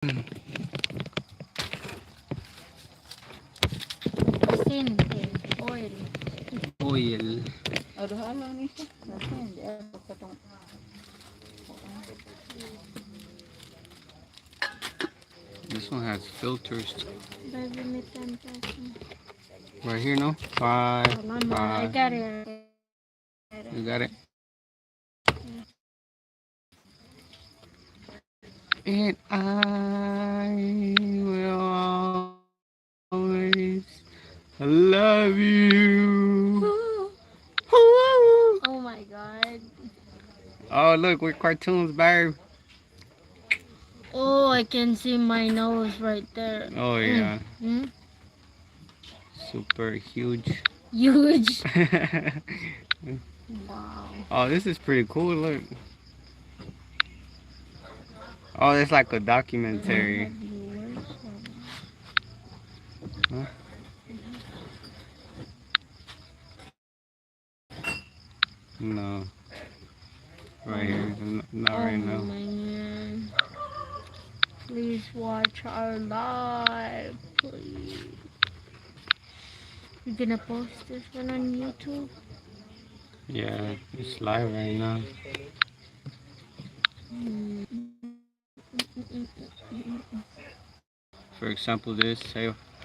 Sin, oil. Oil. Aduh, lang ni siya. Nasin, di ako katong. This one has filters. Baby, may 10,000. Right here, no? Five. Mama, I Five. got it. You got it? And I will always love you. Oh my god. Oh, look, we're cartoons, babe. Oh, I can see my nose right there. Oh, yeah. Mm. Super huge. Huge. Wow. Oh, this is pretty cool. Look. Oh, it's like a documentary. Huh? No. Right here. Not right now. Oh man. Please watch our live, please. You gonna post this one on YouTube? Yeah, it's live right now. For example, this. Say